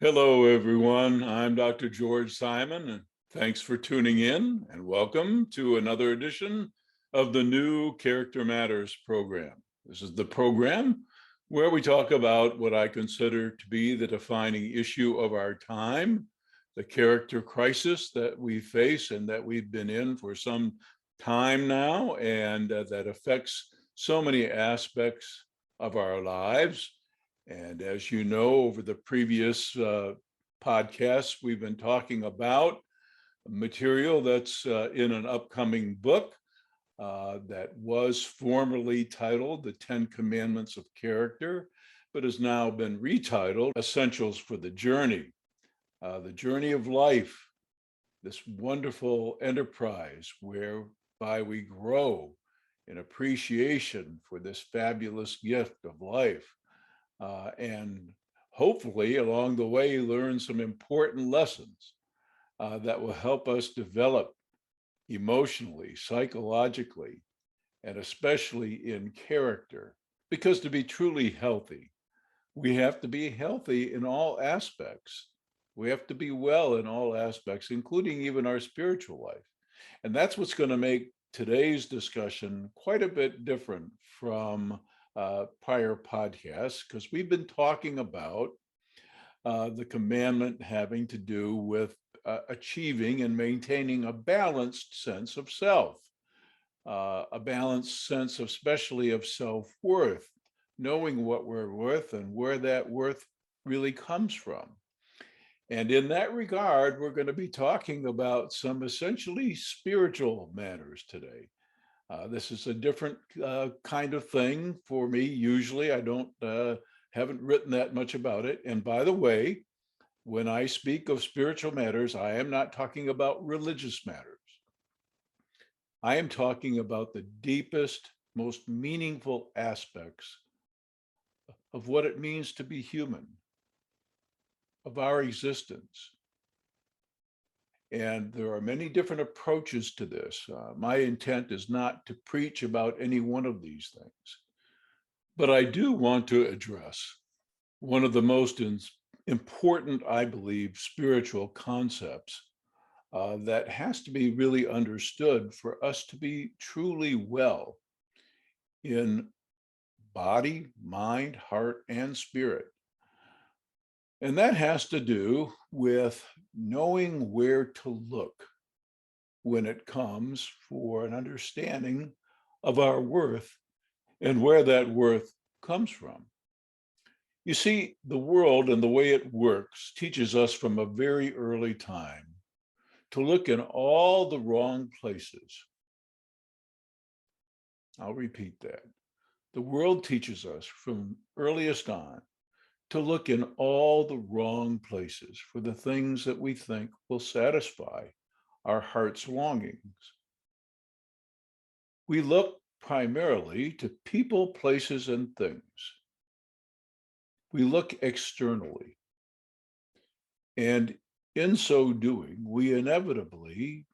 Hello, everyone. I'm Dr. George Simon, and thanks for tuning in and welcome to another edition of the new Character Matters program. This is the program where we talk about what I consider to be the defining issue of our time, the character crisis that we face and that we've been in for some time now, and that affects so many aspects of our lives. And as you know, over the previous podcasts, we've been talking about material that's in an upcoming book that was formerly titled The 10 Commandments of Character, but has now been retitled Essentials for the Journey of Life, this wonderful enterprise whereby we grow in appreciation for this fabulous gift of life. And hopefully along the way, learn some important lessons that will help us develop emotionally, psychologically, and especially in character. Because to be truly healthy, we have to be healthy in all aspects. We have to be well in all aspects, including even our spiritual life. And that's what's going to make today's discussion quite a bit different from prior podcasts, because we've been talking about the commandment having to do with achieving and maintaining a balanced sense of self, a balanced sense, especially of self-worth, knowing what we're worth and where that worth really comes from. And in that regard, we're going to be talking about some essentially spiritual matters today. This is a different kind of thing for me. Usually I haven't written that much about it. And by the way, when I speak of spiritual matters, I am not talking about religious matters. I am talking about the deepest, most meaningful aspects of what it means to be human, of our existence. And there are many different approaches to this. My intent is not to preach about any one of these things, but I do want to address one of the most important, I believe, spiritual concepts that has to be really understood for us to be truly well in body, mind, heart, and spirit. And that has to do with knowing where to look when it comes for an understanding of our worth and where that worth comes from. You see, the world and the way it works teaches us from a very early time to look in all the wrong places. I'll repeat that. The world teaches us from earliest on to look in all the wrong places for the things that we think will satisfy our heart's longings. We look primarily to people, places, and things. We look externally. And in so doing, we inevitably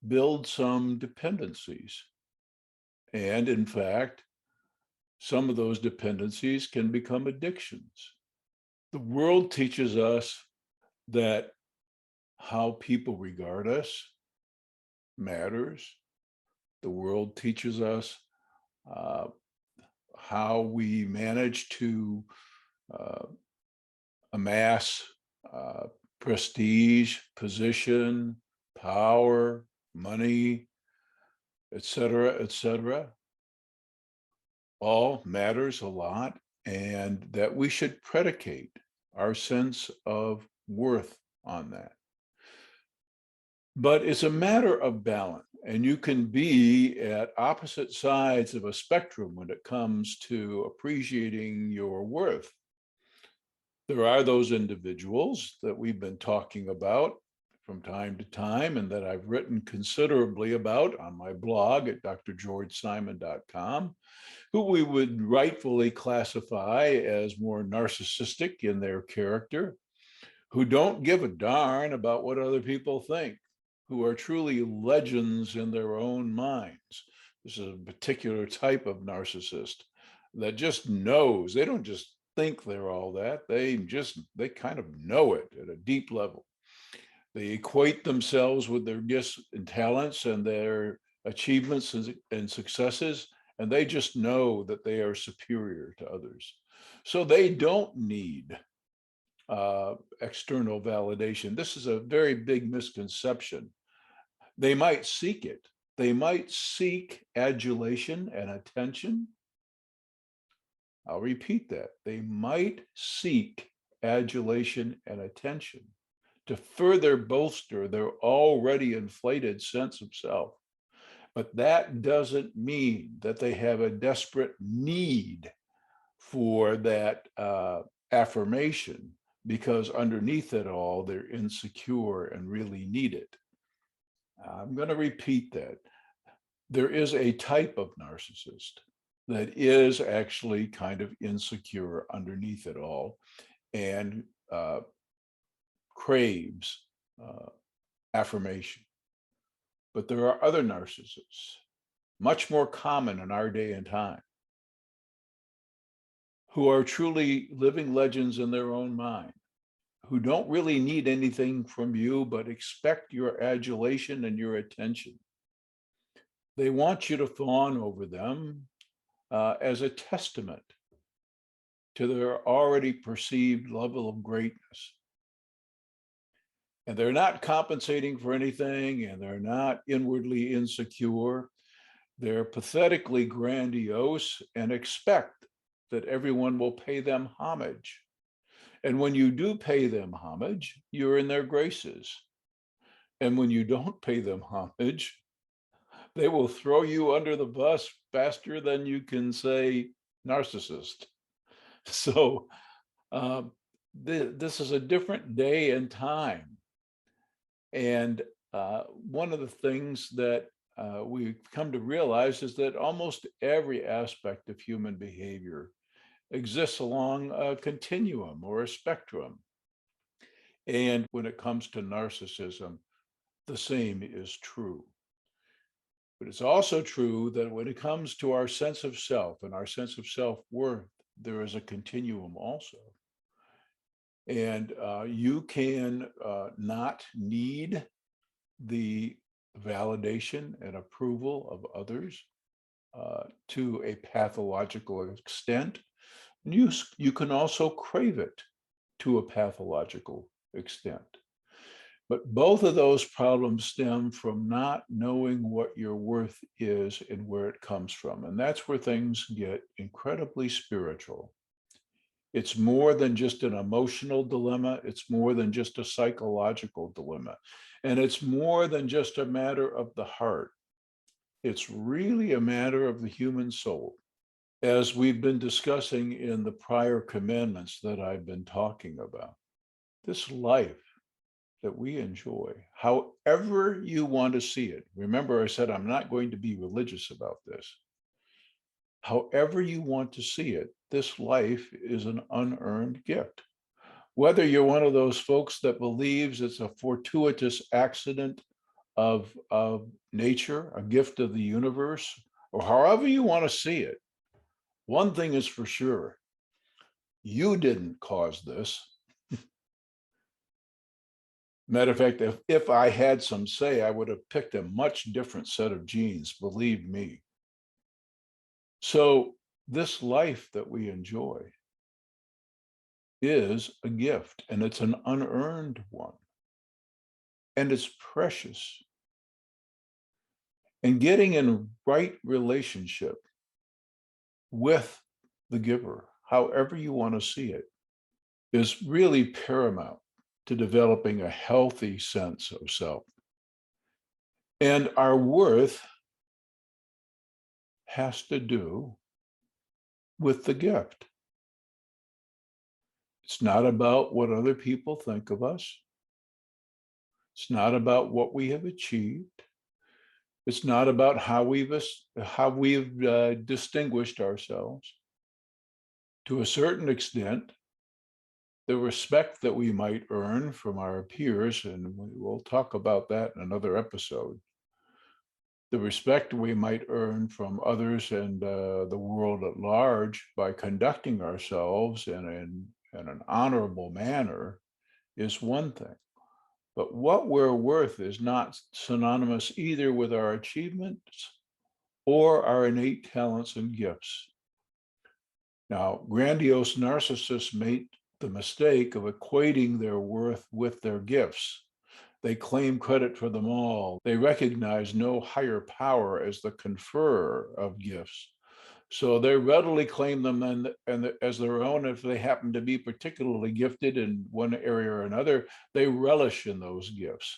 build some dependencies. And in fact, some of those dependencies can become addictions. The world teaches us that how people regard us matters. The world teaches us how we manage to amass prestige, position, power, money, etc., all matters a lot, and that we should predicate our sense of worth on that. But it's a matter of balance, and you can be at opposite sides of a spectrum when it comes to appreciating your worth. There are those individuals that we've been talking about from time to time and that I've written considerably about on my blog at drgeorgesimon.com, who we would rightfully classify as more narcissistic in their character, who don't give a darn about what other people think, who are truly legends in their own minds. This is a particular type of narcissist that just knows. They don't just think they're all that. They kind of know it at a deep level. They equate themselves with their gifts and talents and their achievements and successes, and they just know that they are superior to others. So they don't need external validation. This is a very big misconception. They might seek it. They might seek adulation and attention. I'll repeat that. They might seek adulation and attention to further bolster their already inflated sense of self. But that doesn't mean that they have a desperate need for that affirmation, because underneath it all, they're insecure and really need it. I'm going to repeat that. There is a type of narcissist that is actually kind of insecure underneath it all and craves affirmation. But there are other narcissists, much more common in our day and time, who are truly living legends in their own mind, who don't really need anything from you, but expect your adulation and your attention. They want you to fawn over them as a testament to their already perceived level of greatness. And they're not compensating for anything, and they're not inwardly insecure. They're pathetically grandiose and expect that everyone will pay them homage. And when you do pay them homage, you're in their graces. And when you don't pay them homage, they will throw you under the bus faster than you can say narcissist. So this is a different day and time. And one of the things that we've come to realize is that almost every aspect of human behavior exists along a continuum or a spectrum. And when it comes to narcissism, the same is true. But it's also true that when it comes to our sense of self and our sense of self-worth, there is a continuum also. And you can not need the validation and approval of others to a pathological extent. You can also crave it to a pathological extent. But both of those problems stem from not knowing what your worth is and where it comes from. And that's where things get incredibly spiritual. It's more than just an emotional dilemma. It's more than just a psychological dilemma. And it's more than just a matter of the heart. It's really a matter of the human soul. As we've been discussing in the prior commandments that I've been talking about, this life that we enjoy, however you want to see it. Remember, I said I'm not going to be religious about this. However you want to see it, this life is an unearned gift. Whether you're one of those folks that believes it's a fortuitous accident of nature, a gift of the universe, or however you want to see it, one thing is for sure, you didn't cause this. Matter of fact, if I had some say, I would have picked a much different set of genes, believe me. So this life that we enjoy is a gift, and it's an unearned one, and it's precious. And getting in right relationship with the giver, however you want to see it, is really paramount to developing a healthy sense of self. And our worth has to do with the gift. It's not about what other people think of us. It's not about what we have achieved. It's not about how we've distinguished ourselves. To a certain extent, the respect that we might earn from our peers, and we'll talk about that in another episode, the respect we might earn from others and the world at large by conducting ourselves in an honorable manner is one thing. But what we're worth is not synonymous either with our achievements or our innate talents and gifts. Now, grandiose narcissists make the mistake of equating their worth with their gifts. They claim credit for them all. They recognize no higher power as the conferrer of gifts. So they readily claim them and as their own. If they happen to be particularly gifted in one area or another, they relish in those gifts,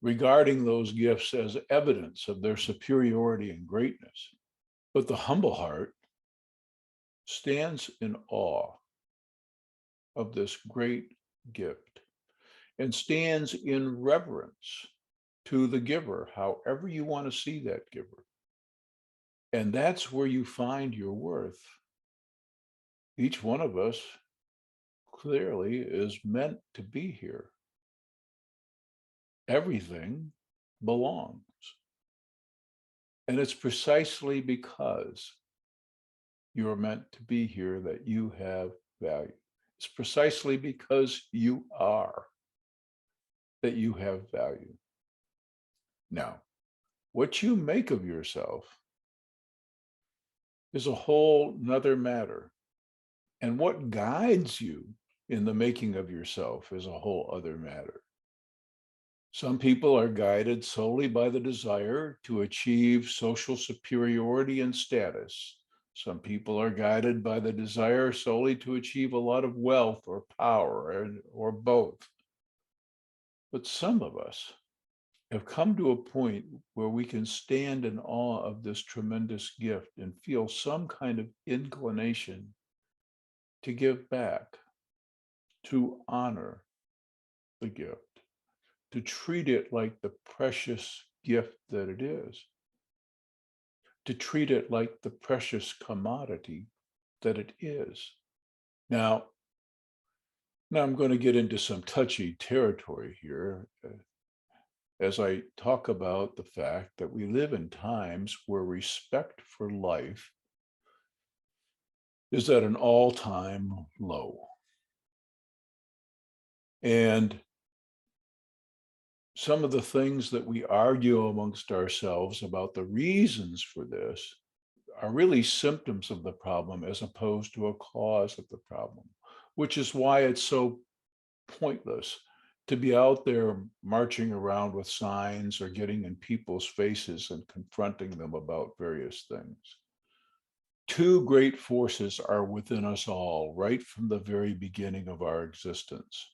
regarding those gifts as evidence of their superiority and greatness. But the humble heart stands in awe of this great gift and stands in reverence to the giver, however you want to see that giver. And that's where you find your worth. Each one of us clearly is meant to be here. Everything belongs. And it's precisely because you're meant to be here that you have value. It's precisely because you are that you have value. Now, what you make of yourself is a whole nother matter. And what guides you in the making of yourself is a whole other matter. Some people are guided solely by the desire to achieve social superiority and status. Some people are guided by the desire solely to achieve a lot of wealth or power or both. But some of us have come to a point where we can stand in awe of this tremendous gift and feel some kind of inclination to give back, to honor the gift, to treat it like the precious gift that it is, to treat it like the precious commodity that it is. Now I'm going to get into some touchy territory here as I talk about the fact that we live in times where respect for life is at an all-time low. And some of the things that we argue amongst ourselves about the reasons for this are really symptoms of the problem as opposed to a cause of the problem, which is why it's so pointless to be out there marching around with signs or getting in people's faces and confronting them about various things. Two great forces are within us all right from the very beginning of our existence.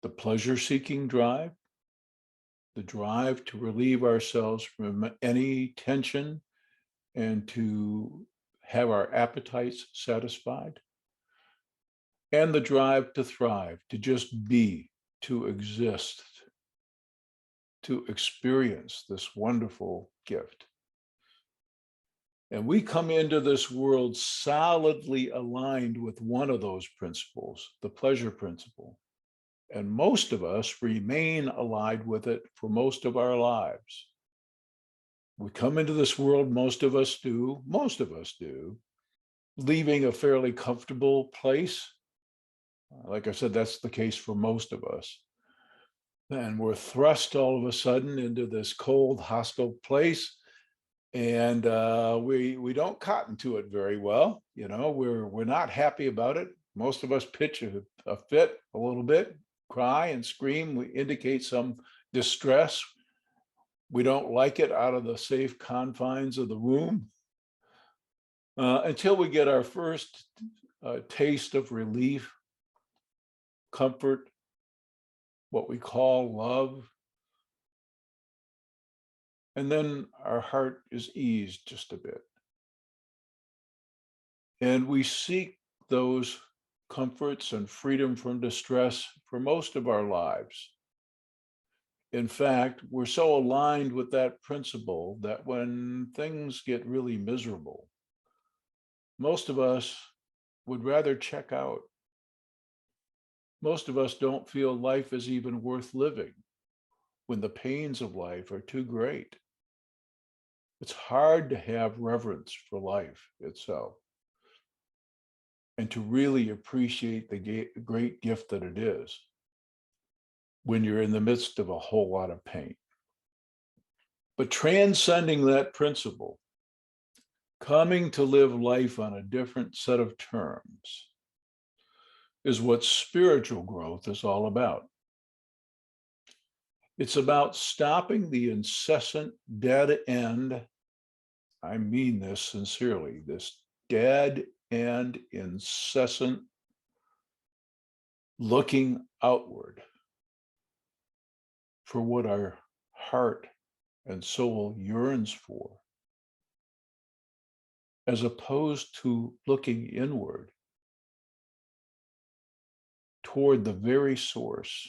The pleasure-seeking drive, the drive to relieve ourselves from any tension and to have our appetites satisfied, and the drive to thrive, to just be, to exist, to experience this wonderful gift. And we come into this world solidly aligned with one of those principles, the pleasure principle. And most of us remain aligned with it for most of our lives. We come into this world, most of us do, leaving a fairly comfortable place. Like I said, that's the case for most of us. And we're thrust all of a sudden into this cold, hostile place. And we don't cotton to it very well. You know, we're not happy about it. Most of us pitch a fit a little bit, cry and scream. We indicate some distress. We don't like it out of the safe confines of the room until we get our first taste of relief, comfort, what we call love. And then our heart is eased just a bit. And we seek those comforts and freedom from distress for most of our lives. In fact, we're so aligned with that principle that when things get really miserable, most of us would rather check out. Most of us don't feel life is even worth living when the pains of life are too great. It's hard to have reverence for life itself and to really appreciate the great gift that it is when you're in the midst of a whole lot of pain. But transcending that principle, coming to live life on a different set of terms, is what spiritual growth is all about. It's about stopping the incessant dead end. I mean this sincerely, this dead end, incessant looking outward for what our heart and soul yearns for, as opposed to looking inward toward the very source,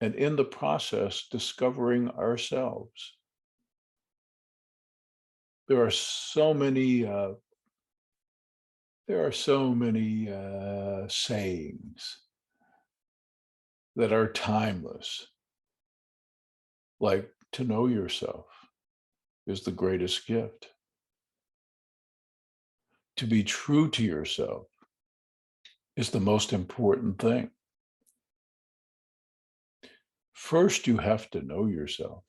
and in the process discovering ourselves. There are so many sayings that are timeless, like to know yourself is the greatest gift. To be true to yourself is the most important thing. First, you have to know yourself.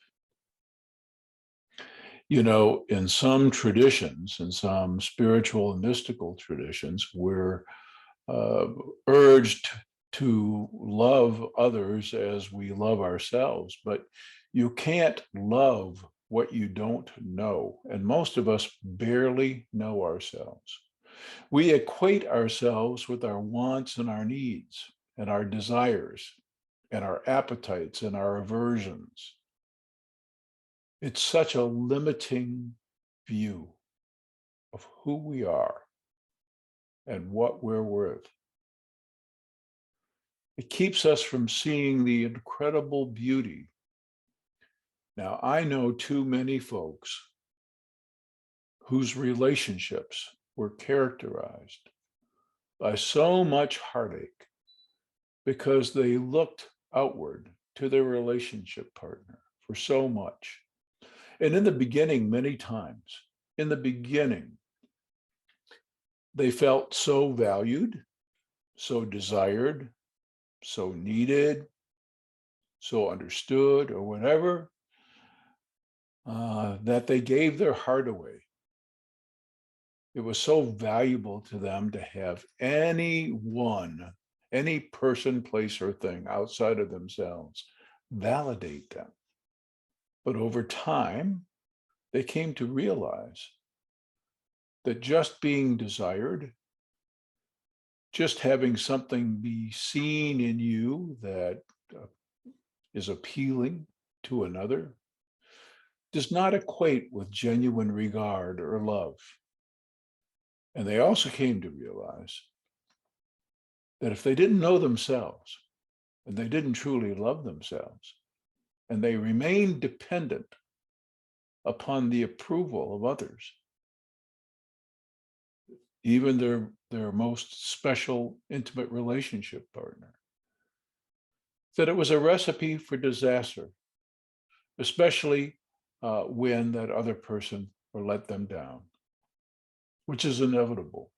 You know, in some traditions, in some spiritual and mystical traditions, we're urged to love others as we love ourselves, but you can't love what you don't know. And most of us barely know ourselves. We equate ourselves with our wants and our needs and our desires and our appetites and our aversions. It's such a limiting view of who we are and what we're worth. It keeps us from seeing the incredible beauty. Now, I know too many folks whose relationships were characterized by so much heartache because they looked outward to their relationship partner for so much. And in the beginning, many times, in the beginning, they felt so valued, so desired, so needed, so understood, or whatever, that they gave their heart away. It was so valuable to them to have anyone, any person, place, or thing outside of themselves validate them. But over time, they came to realize that just being desired, just having something be seen in you that is appealing to another, does not equate with genuine regard or love. And they also came to realize that if they didn't know themselves and they didn't truly love themselves, and they remained dependent upon the approval of others, even their most special, intimate relationship partner, that it was a recipe for disaster, especially when that other person or let them down, which is inevitable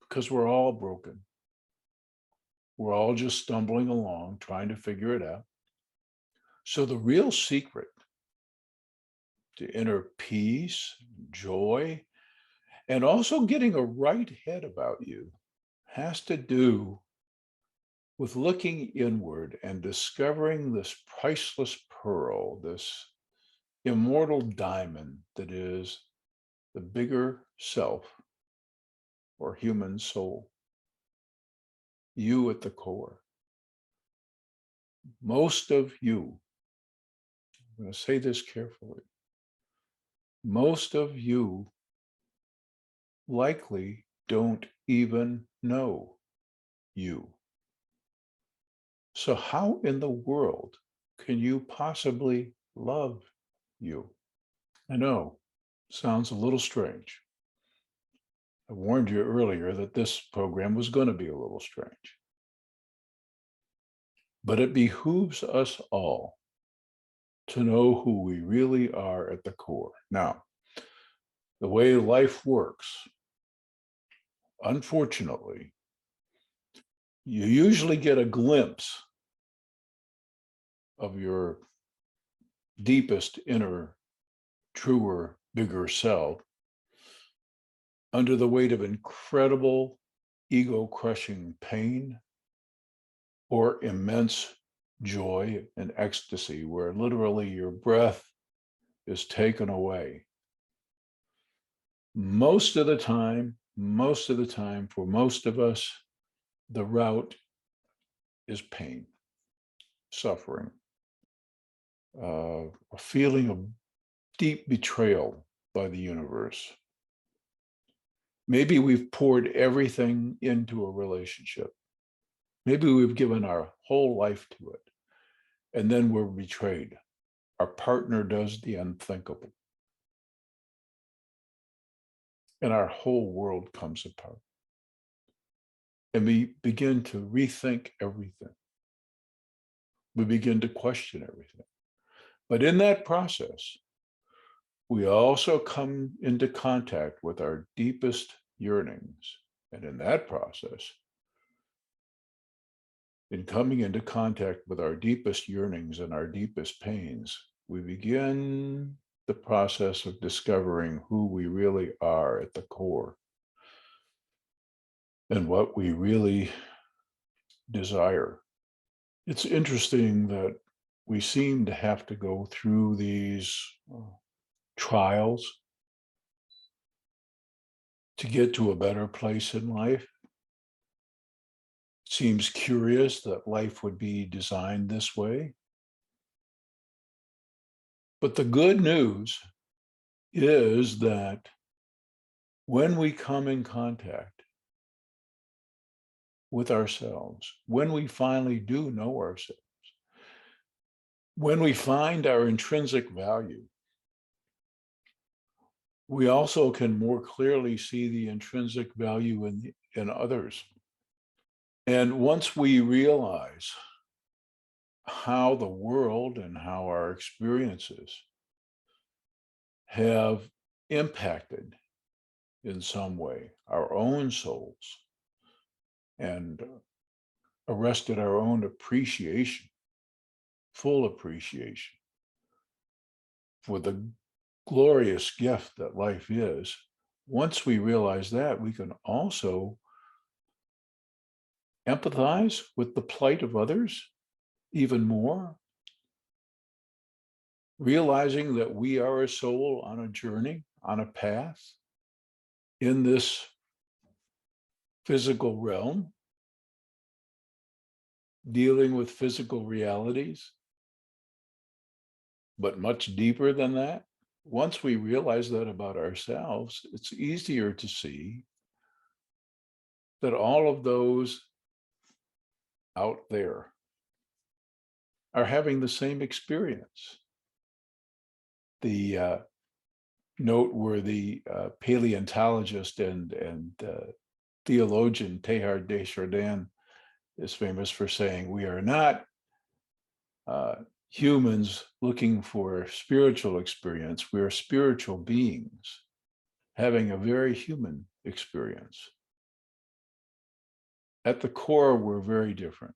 because we're all broken. We're all just stumbling along, trying to figure it out. So the real secret to inner peace, joy, and also getting a right head about you has to do with looking inward and discovering this priceless pearl, this immortal diamond that is the bigger self or human soul, you at the core. Most of you, I'm going to say this carefully, most of you likely don't even know you. So how in the world can you possibly love you? I know, sounds a little strange. I warned you earlier that this program was going to be a little strange. But it behooves us all to know who we really are at the core. Now, the way life works, unfortunately, you usually get a glimpse of your deepest inner, truer, bigger self under the weight of incredible ego-crushing pain or immense joy and ecstasy, where literally your breath is taken away. Most of the time, for most of us, the route is pain, suffering, a feeling of deep betrayal by the universe. Maybe we've poured everything into a relationship. Maybe we've given our whole life to it, and then we're betrayed. Our partner does the unthinkable, and our whole world comes apart. And we begin to rethink everything. We begin to question everything. But in that process, we also come into contact with our deepest yearnings. And in that process, in coming into contact with our deepest yearnings and our deepest pains, we begin the process of discovering who we really are at the core and what we really desire. It's interesting that we seem to have to go through these trials to get to a better place in life. It seems curious that life would be designed this way. But the good news is that when we come in contact with ourselves, when we finally do know ourselves, when we find our intrinsic value, we also can more clearly see the intrinsic value in others. And once we realize how the world and how our experiences have impacted in some way our own souls and arrested our own appreciation, full appreciation for the glorious gift that life is, once we realize that, we can also empathize with the plight of others even more, realizing that we are a soul on a journey, on a path in this physical realm, dealing with physical realities, but much deeper than that. Once we realize that about ourselves, it's easier to see that all of those out there are having the same experience. The noteworthy paleontologist and theologian Teilhard de Chardin is famous for saying, we are not humans looking for spiritual experience. We are spiritual beings having a very human experience. At the core, we're very different.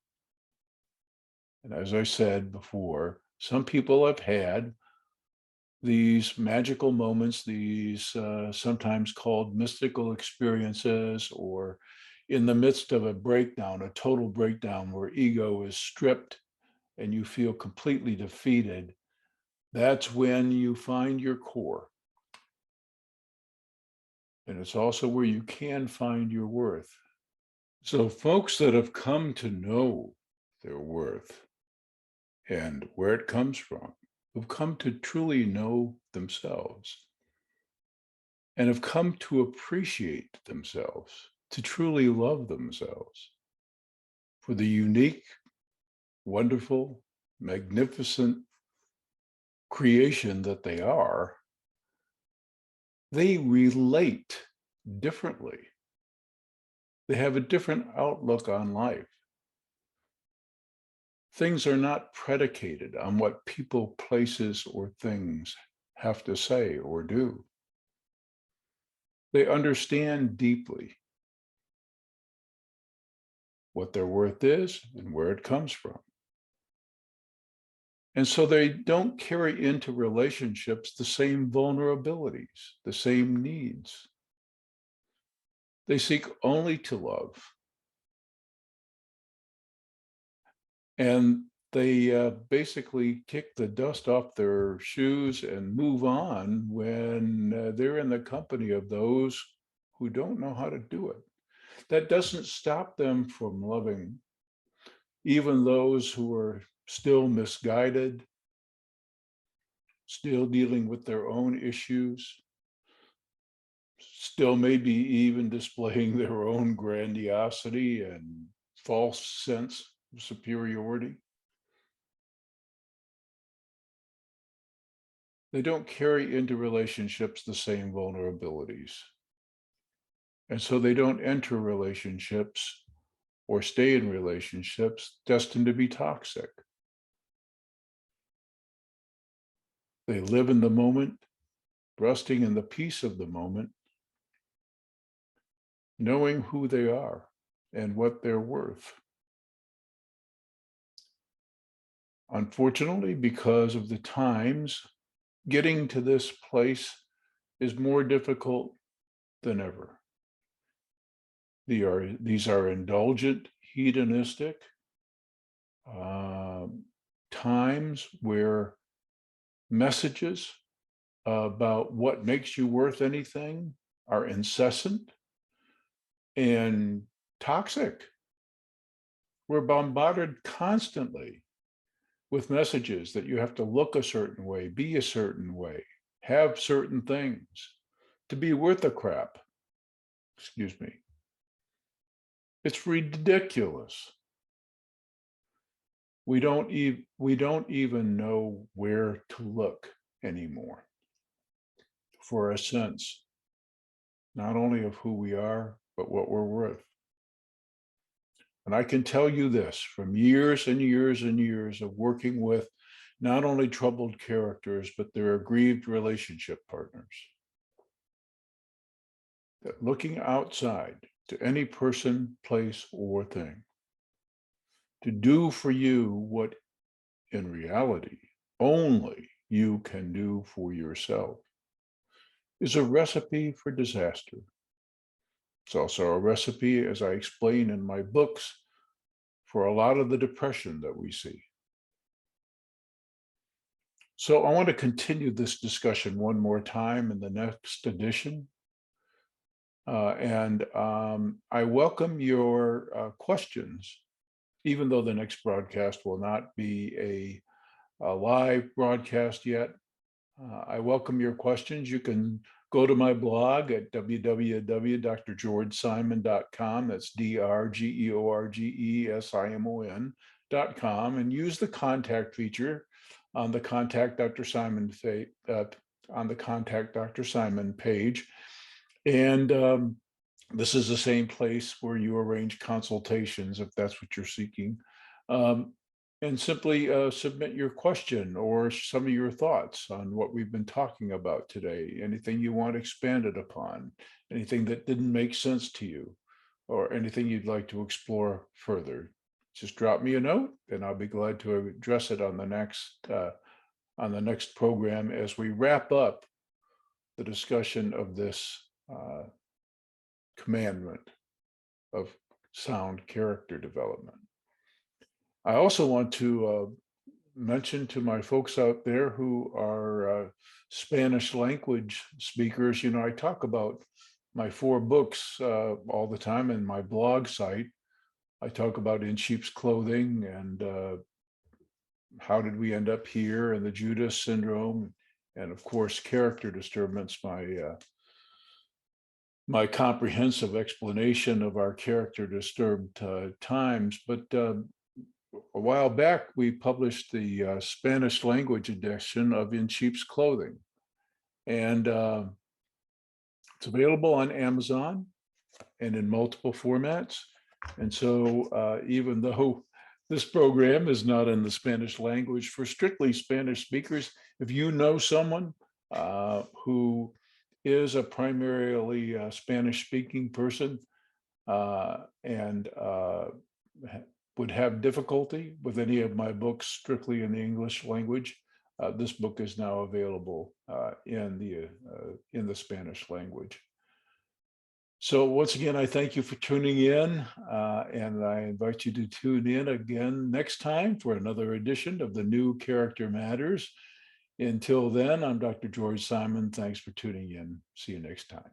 And as I said before, some people have had these magical moments, these sometimes called mystical experiences, or in the midst of a breakdown, a total breakdown where ego is stripped and you feel completely defeated. That's when you find your core. And it's also where you can find your worth. So folks that have come to know their worth and where it comes from, who've come to truly know themselves and have come to appreciate themselves, to truly love themselves for the unique, wonderful, magnificent creation that they are, they relate differently. They have a different outlook on life. Things are not predicated on what people, places, or things have to say or do. They understand deeply what their worth is and where it comes from. And so they don't carry into relationships the same vulnerabilities, the same needs. They seek only to love. And they basically kick the dust off their shoes and move on when they're in the company of those who don't know how to do it. That doesn't stop them from loving even those who are still misguided, still dealing with their own issues, still maybe even displaying their own grandiosity and false sense of superiority. They don't carry into relationships the same vulnerabilities. And so they don't enter relationships or stay in relationships destined to be toxic. They live in the moment, resting in the peace of the moment, knowing who they are and what they're worth. Unfortunately, because of the times, getting to this place is more difficult than ever. These are indulgent, hedonistic times where messages about what makes you worth anything are incessant and toxic. We're bombarded constantly with messages that you have to look a certain way, be a certain way, have certain things to be worth a crap. Excuse me. It's ridiculous. We don't even know where to look anymore for a sense, not only of who we are, but what we're worth. And I can tell you this from years and years and years of working with not only troubled characters, but their aggrieved relationship partners, that looking outside to any person, place, or thing to do for you what in reality only you can do for yourself is a recipe for disaster. It's also a recipe, as I explain in my books, for a lot of the depression that we see. So I want to continue this discussion one more time in the next edition. I welcome your questions, even though the next broadcast will not be a live broadcast yet. I welcome your questions. You can go to my blog at www.drgeorgesimon.com. That's DRGEORGESIMON.com, and use the contact feature on the Contact Dr. Simon page. And this is the same place where you arrange consultations if that's what you're seeking. And simply submit your question or some of your thoughts on what we've been talking about today. Anything you want expanded upon, anything that didn't make sense to you, or anything you'd like to explore further. Just drop me a note and I'll be glad to address it on the next program as we wrap up the discussion of this commandment of sound character development. I also want to mention to my folks out there who are Spanish language speakers, I talk about my 4 books all the time in my blog site. I talk about In Sheep's Clothing and How Did We End Up Here, and the Judas Syndrome, and of course, Character Disturbance, my comprehensive explanation of our character disturbed times. But a while back, we published the Spanish language edition of In Sheep's Clothing. And it's available on Amazon and in multiple formats. And so even though This program is not in the Spanish language for strictly Spanish speakers. If you know someone who is a primarily Spanish speaking person and would have difficulty with any of my books strictly in the English language, this book is now available in the Spanish language. So once again, I thank you for tuning in, and I invite you to tune in again next time for another edition of the New Character Matters. Until then, I'm Dr. George Simon. Thanks for tuning in. See you next time.